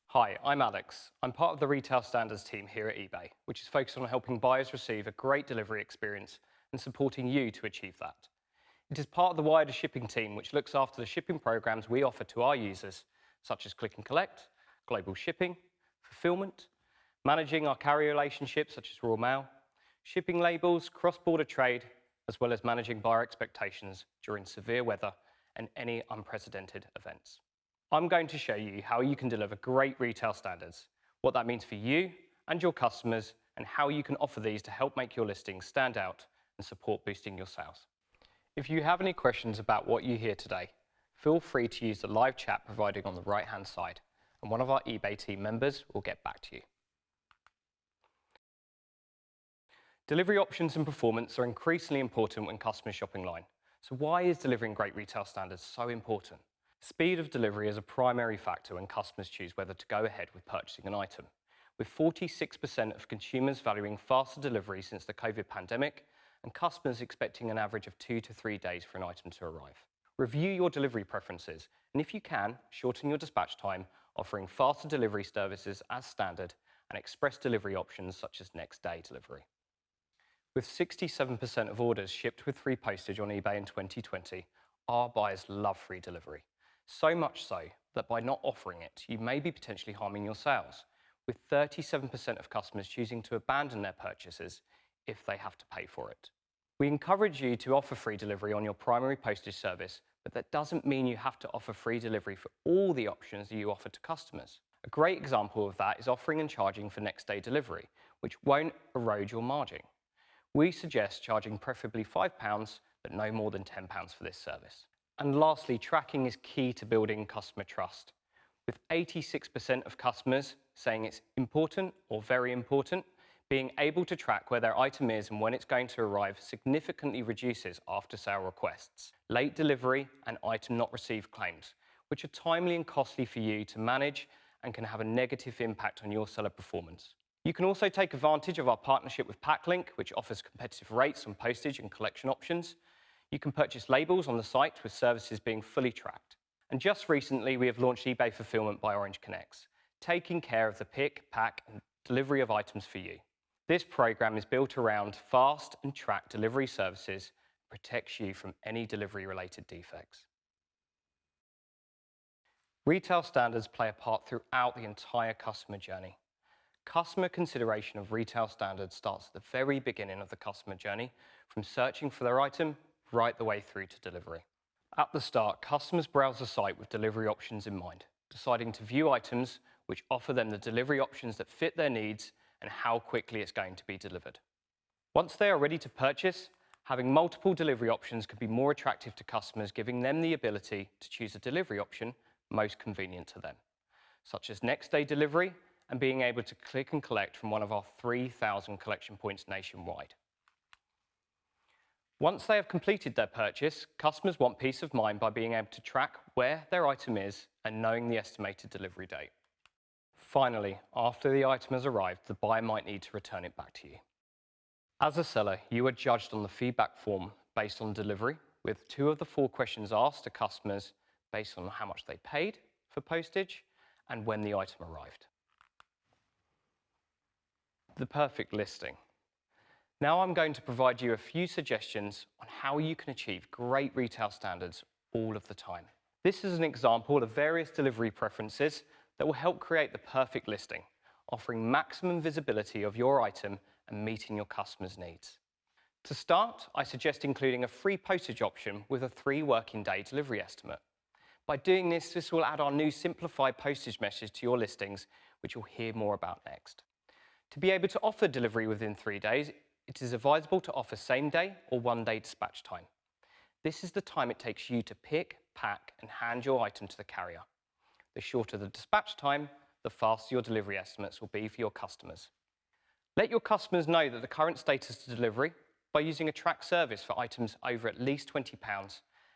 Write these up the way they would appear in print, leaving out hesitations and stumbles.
Hi, I'm Alex. I'm part of the Retail Standards team here at eBay, which is focused on helping buyers receive a great delivery experience and supporting you to achieve that. It is part of the wider shipping team, which looks after the shipping programs we offer to our users, such as Click and Collect, global shipping, fulfillment, managing our carrier relationships such as Royal Mail, shipping labels, cross-border trade, as well as managing buyer expectations during severe weather and any unprecedented events. I'm going to show you how you can deliver great retail standards, what that means for you and your customers, and how you can offer these to help make your listings stand out and support boosting your sales. If you have any questions about what you hear today, feel free to use the live chat provided on the right-hand side, and one of our eBay team members will get back to you. Delivery options and performance are increasingly important when customers shop online. So why is delivering great retail standards so important? Speed of delivery is a primary factor when customers choose whether to go ahead with purchasing an item, with 46% of consumers valuing faster delivery since the COVID pandemic, and customers expecting an average of 2 to 3 days for an item to arrive. Review your delivery preferences, and if you can, shorten your dispatch time, offering faster delivery services as standard and express delivery options such as next day delivery. With 67% of orders shipped with free postage on eBay in 2020, our buyers love free delivery. So much so that by not offering it, you may be potentially harming your sales, with 37% of customers choosing to abandon their purchases if they have to pay for it. We encourage you to offer free delivery on your primary postage service, but that doesn't mean you have to offer free delivery for all the options that you offer to customers. A great example of that is offering and charging for next day delivery, which won't erode your margin. We suggest charging preferably £5, but no more than £10 for this service. And lastly, tracking is key to building customer trust, with 86% of customers saying it's important or very important. Being able to track where their item is and when it's going to arrive significantly reduces after-sale requests, late delivery, and item not received claims, which are timely and costly for you to manage and can have a negative impact on your seller performance. You can also take advantage of our partnership with Packlink, which offers competitive rates on postage and collection options. You can purchase labels on the site with services being fully tracked. And just recently, we have launched eBay Fulfillment by Orange Connects, taking care of the pick, pack, and delivery of items for you. This program is built around fast and tracked delivery services and protects you from any delivery-related defects. Retail standards play a part throughout the entire customer journey. Customer consideration of retail standards starts at the very beginning of the customer journey, from searching for their item right the way through to delivery. At the start, customers browse the site with delivery options in mind, deciding to view items which offer them the delivery options that fit their needs and how quickly it's going to be delivered. Once they are ready to purchase, having multiple delivery options can be more attractive to customers, giving them the ability to choose a delivery option most convenient to them, such as next day delivery and being able to click and collect from one of our 3,000 collection points nationwide. Once they have completed their purchase, customers want peace of mind by being able to track where their item is and knowing the estimated delivery date. Finally, after the item has arrived, the buyer might need to return it back to you. As a seller, you are judged on the feedback form based on delivery, with 2 of the 4 questions asked to customers based on how much they paid for postage and when the item arrived. The perfect listing. Now I'm going to provide you a few suggestions on how you can achieve great retail standards all of the time. This is an example of various delivery preferences that will help create the perfect listing, offering maximum visibility of your item and meeting your customers' needs. To start, I suggest including a free postage option with a 3 working day delivery estimate. By doing this, this will add our new simplified postage message to your listings, which you'll hear more about next. To be able to offer delivery within 3 days, it is advisable to offer same-day or 1-day dispatch time. This is the time it takes you to pick, pack, and hand your item to the carrier. The shorter the dispatch time, the faster your delivery estimates will be for your customers. Let your customers know that the current status of delivery by using a track service for items over at least £20,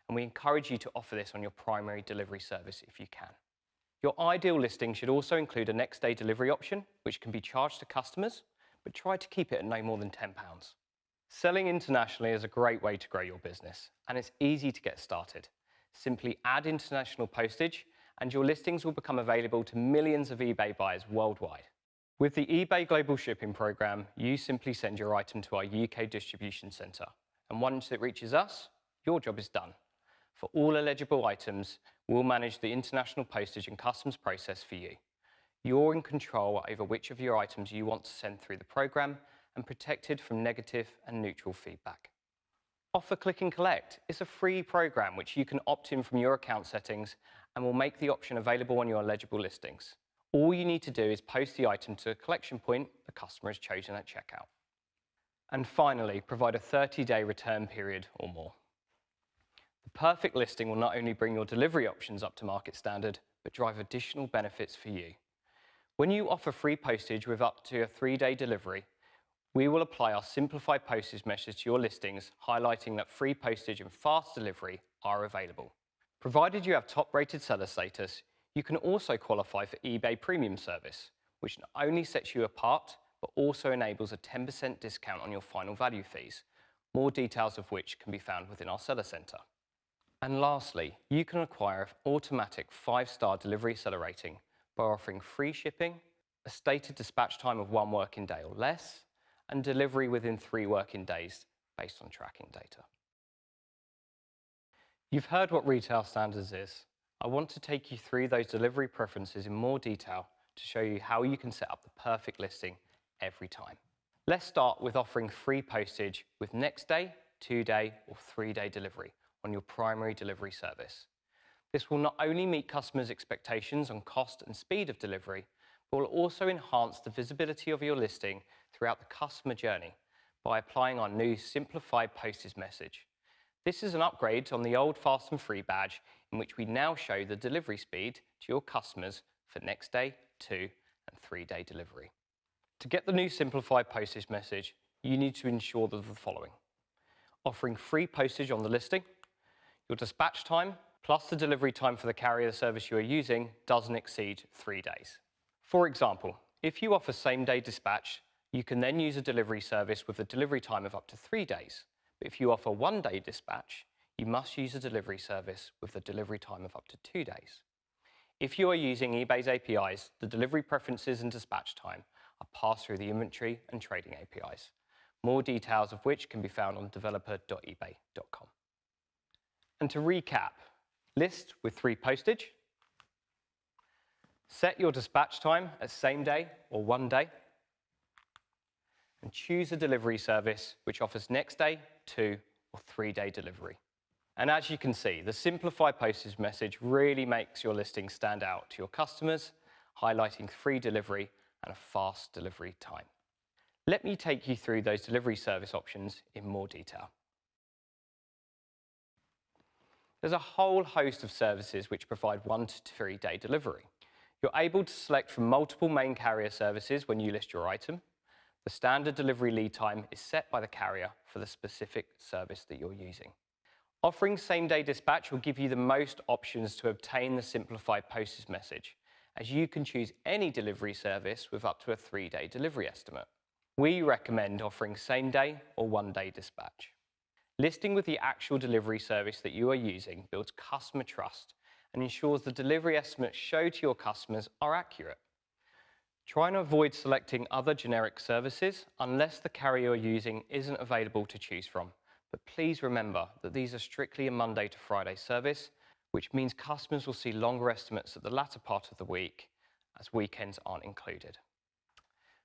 and we encourage you to offer this on your primary delivery service if you can. Your ideal listing should also include a next-day delivery option, which can be charged to customers, but try to keep it at no more than £10. Selling internationally is a great way to grow your business, and it's easy to get started. Simply add international postage and your listings will become available to millions of eBay buyers worldwide. With the eBay Global Shipping Program, you simply send your item to our UK distribution centre, and once it reaches us, your job is done. For all eligible items, we'll manage the international postage and customs process for you. You're in control over which of your items you want to send through the program and protected from negative and neutral feedback. Offer Click and Collect is a free program which you can opt in from your account settings and will make the option available on your eligible listings. All you need to do is post the item to a collection point the customer has chosen at checkout. And finally, provide a 30-day return period or more. The perfect listing will not only bring your delivery options up to market standard, but drive additional benefits for you. When you offer free postage with up to a 3-day delivery, we will apply our simplified postage message to your listings, highlighting that free postage and fast delivery are available. Provided you have top-rated seller status, you can also qualify for eBay Premium service, which not only sets you apart, but also enables a 10% discount on your final value fees, more details of which can be found within our seller centre. And lastly, you can acquire an automatic 5-star delivery seller rating by offering free shipping, a stated dispatch time of 1 working day or less, and delivery within 3 working days based on tracking data. You've heard what Retail Standards is. I want to take you through those delivery preferences in more detail to show you how you can set up the perfect listing every time. Let's start with offering free postage with next day, 2-day or 3-day delivery on your primary delivery service. This will not only meet customers' expectations on cost and speed of delivery, but will also enhance the visibility of your listing throughout the customer journey by applying our new simplified postage message. This is an upgrade on the old Fast and Free badge, in which we now show the delivery speed to your customers for next day, 2 and 3-day delivery. To get the new simplified postage message, you need to ensure the following: offering free postage on the listing, your dispatch time plus the delivery time for the carrier service you are using doesn't exceed 3 days. For example, if you offer same-day dispatch, you can then use a delivery service with a delivery time of up to 3 days. But if you offer 1-day dispatch, you must use a delivery service with a delivery time of up to 2 days. If you are using eBay's APIs, the delivery preferences and dispatch time are passed through the inventory and trading APIs, more details of which can be found on developer.ebay.com. And to recap, list with 3 postage, set your dispatch time as same day or 1 day, and choose a delivery service which offers next day, 2 or 3-day delivery. And as you can see, the simplified postage message really makes your listing stand out to your customers, highlighting free delivery and a fast delivery time. Let me take you through those delivery service options in more detail. There's a whole host of services which provide 1 to 3-day delivery. You're able to select from multiple main carrier services when you list your item. The standard delivery lead time is set by the carrier for the specific service that you're using. Offering same-day dispatch will give you the most options to obtain the simplified postage message, as you can choose any delivery service with up to a 3-day delivery estimate. We recommend offering same-day or 1-day dispatch. Listing with the actual delivery service that you are using builds customer trust and ensures the delivery estimates shown to your customers are accurate. Try and avoid selecting other generic services unless the carrier you're using isn't available to choose from. But please remember that these are strictly a Monday to Friday service, which means customers will see longer estimates at the latter part of the week, as weekends aren't included.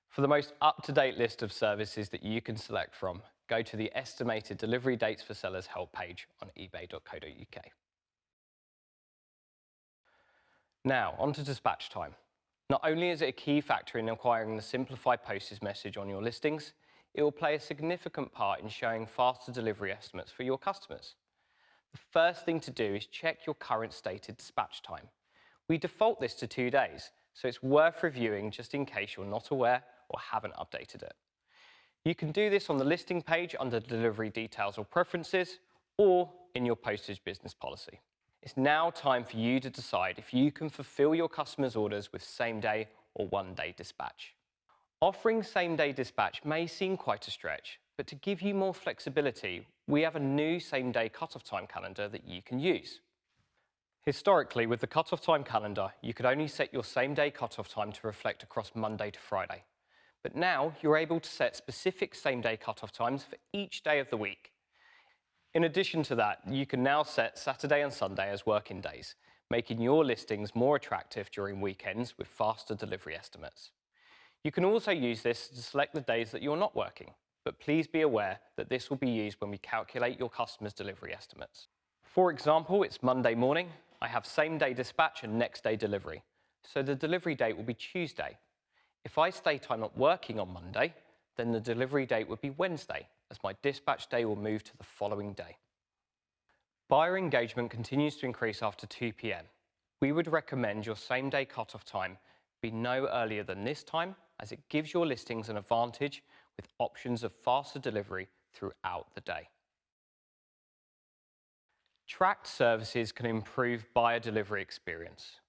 For the most up-to-date list of services that you can select from, go to the Estimated Delivery Dates for Sellers help page on ebay.co.uk. Now, on to dispatch time. Not only is it a key factor in acquiring the simplified postage message on your listings, it will play a significant part in showing faster delivery estimates for your customers. The first thing to do is check your current stated dispatch time. We default this to 2 days, so it's worth reviewing just in case you're not aware or haven't updated it. You can do this on the listing page under Delivery Details or Preferences, or in your postage business policy. It's now time for you to decide if you can fulfill your customers' orders with same-day or 1-day dispatch. Offering same-day dispatch may seem quite a stretch, but to give you more flexibility, we have a new same-day cut-off time calendar that you can use. Historically, with the cut-off time calendar, you could only set your same-day cut-off time to reflect across Monday to Friday. But now, you're able to set specific same-day cut-off times for each day of the week. In addition to that, you can now set Saturday and Sunday as working days, making your listings more attractive during weekends with faster delivery estimates. You can also use this to select the days that you're not working, but please be aware that this will be used when we calculate your customers' delivery estimates. For example, it's Monday morning, I have same-day dispatch and next-day delivery, so the delivery date will be Tuesday. If I state I'm not working on Monday, then the delivery date would be Wednesday, as my dispatch day will move to the following day. Buyer engagement continues to increase after 2 p.m. We would recommend your same-day cut-off time be no earlier than this time, as it gives your listings an advantage with options of faster delivery throughout the day. Tracked services can improve buyer delivery experience.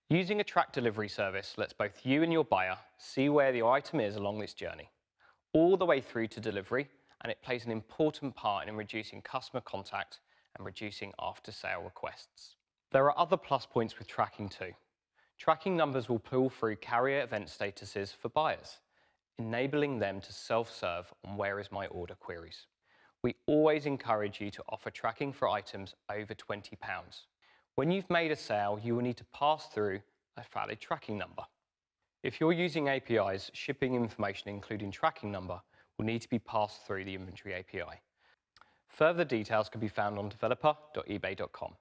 Using a tracked delivery service lets both you and your buyer see where the item is along this journey, all the way through to delivery, and it plays an important part in reducing customer contact and reducing after-sale requests. There are other plus points with tracking too. Tracking numbers will pull through carrier event statuses for buyers, enabling them to self-serve on where is my order queries. We always encourage you to offer tracking for items over £20. When you've made a sale, you will need to pass through a valid tracking number. If you're using APIs, shipping information including tracking number will need to be passed through the inventory API. Further details can be found on developer.ebay.com.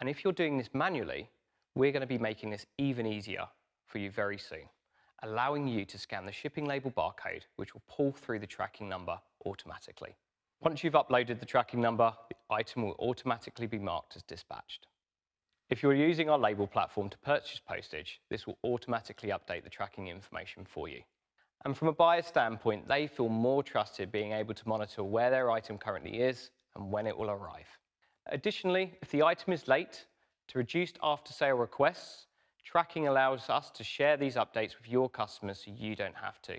And if you're doing this manually, we're going to be making this even easier for you very soon, allowing you to scan the shipping label barcode, which will pull through the tracking number automatically. Once you've uploaded the tracking number, the item will automatically be marked as dispatched. If you're using our label platform to purchase postage, this will automatically update the tracking information for you. And from a buyer's standpoint, they feel more trusted being able to monitor where their item currently is and when it will arrive. Additionally, if the item is late, to reduce after-sale requests, tracking allows us to share these updates with your customers so you don't have to.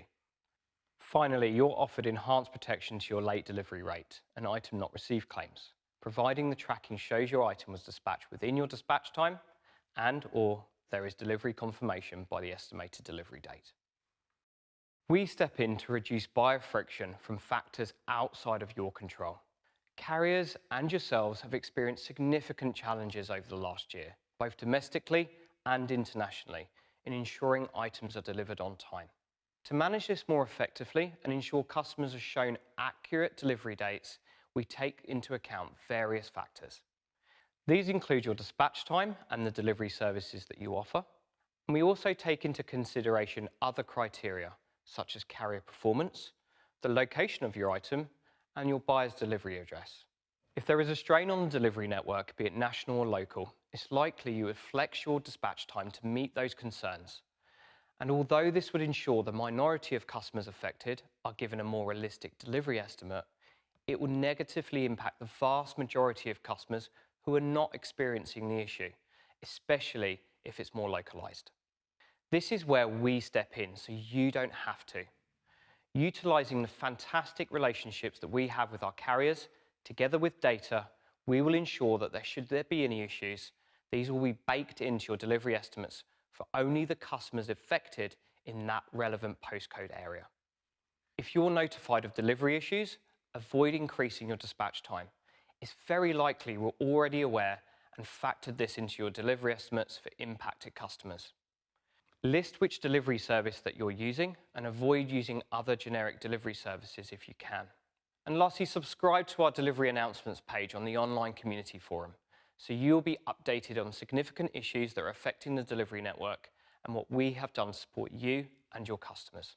Finally, you're offered enhanced protection to your late delivery rate and item not received claims, providing the tracking shows your item was dispatched within your dispatch time and/or there is delivery confirmation by the estimated delivery date. We step in to reduce buyer friction from factors outside of your control. Carriers and yourselves have experienced significant challenges over the last year, both domestically and internationally, in ensuring items are delivered on time. To manage this more effectively and ensure customers are shown accurate delivery dates, we take into account various factors. These include your dispatch time and the delivery services that you offer. And we also take into consideration other criteria, such as carrier performance, the location of your item, and your buyer's delivery address. If there is a strain on the delivery network, be it national or local, it's likely you would flex your dispatch time to meet those concerns. And although this would ensure the minority of customers affected are given a more realistic delivery estimate, it will negatively impact the vast majority of customers who are not experiencing the issue, especially if it's more localized. This is where we step in so you don't have to. Utilizing the fantastic relationships that we have with our carriers, together with data, we will ensure that should there be any issues, these will be baked into your delivery estimates for only the customers affected in that relevant postcode area. If you're notified of delivery issues, avoid increasing your dispatch time. It's very likely you're already aware and factored this into your delivery estimates for impacted customers. List which delivery service that you're using and avoid using other generic delivery services if you can. And lastly, subscribe to our delivery announcements page on the online community forum, so you'll be updated on significant issues that are affecting the delivery network and what we have done to support you and your customers.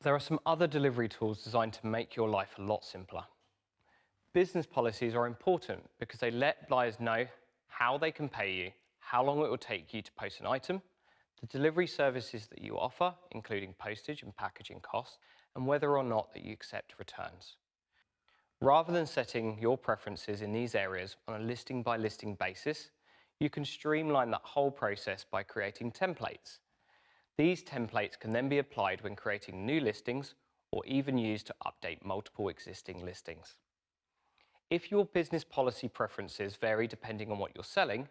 There are some other delivery tools designed to make your life a lot simpler. Business policies are important because they let buyers know how they can pay you, how long it will take you to post an item, the delivery services that you offer, including postage and packaging costs, and whether or not that you accept returns. Rather than setting your preferences in these areas on a listing-by-listing basis, you can streamline that whole process by creating templates. These templates can then be applied when creating new listings or even used to update multiple existing listings. If your business policy preferences vary depending on what you're selling,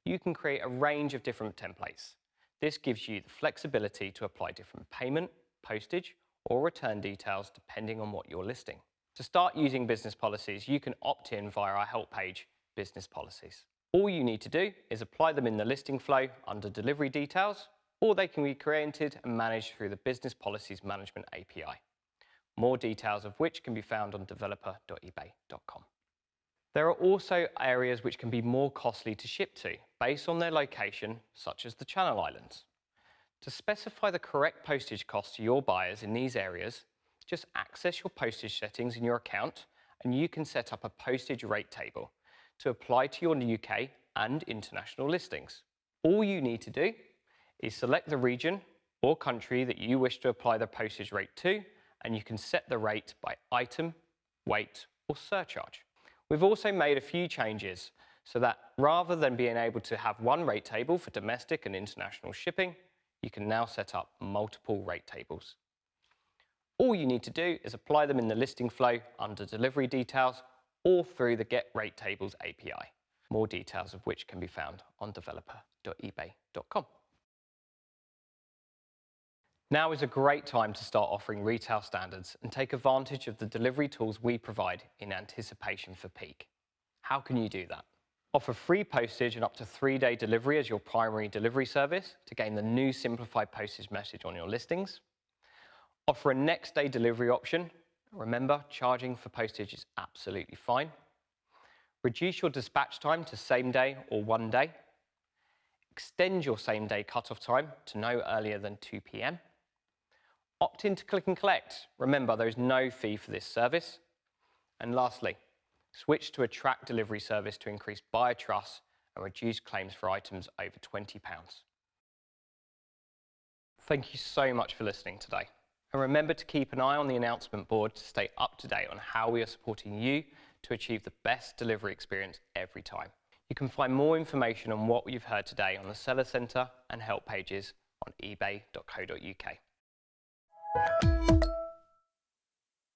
you can create a range of different templates. This gives you the flexibility to apply different payment, postage, or return details depending on what you're listing. To start using business policies, you can opt in via our help page, Business Policies. All you need to do is apply them in the listing flow under Delivery Details, or they can be created and managed through the Business Policies Management API, more details of which can be found on developer.ebay.com. There are also areas which can be more costly to ship to, based on their location, such as the Channel Islands. To specify the correct postage cost to your buyers in these areas, just access your postage settings in your account and you can set up a postage rate table to apply to your UK and international listings. All you need to do is select the region or country that you wish to apply the postage rate to, and you can set the rate by item, weight, or surcharge. We've also made a few changes so that rather than being able to have one rate table for domestic and international shipping, you can now set up multiple rate tables. All you need to do is apply them in the listing flow under Delivery Details or through the Get Rate Tables API, more details of which can be found on developer.ebay.com. Now is a great time to start offering retail standards and take advantage of the delivery tools we provide in anticipation for peak. How can you do that? Offer free postage and up to 3-day delivery as your primary delivery service to gain the new simplified postage message on your listings. Offer a next day delivery option. Remember, charging for postage is absolutely fine. Reduce your dispatch time to same day or 1 day. Extend your same day cutoff time to no earlier than 2 p.m. Opt in to click and collect. Remember, there is no fee for this service. And lastly, switch to a tracked delivery service to increase buyer trust and reduce claims for items over £20. Thank you so much for listening today. And remember to keep an eye on the announcement board to stay up to date on how we are supporting you to achieve the best delivery experience every time. You can find more information on what you've heard today on the Seller Centre and help pages on ebay.co.uk.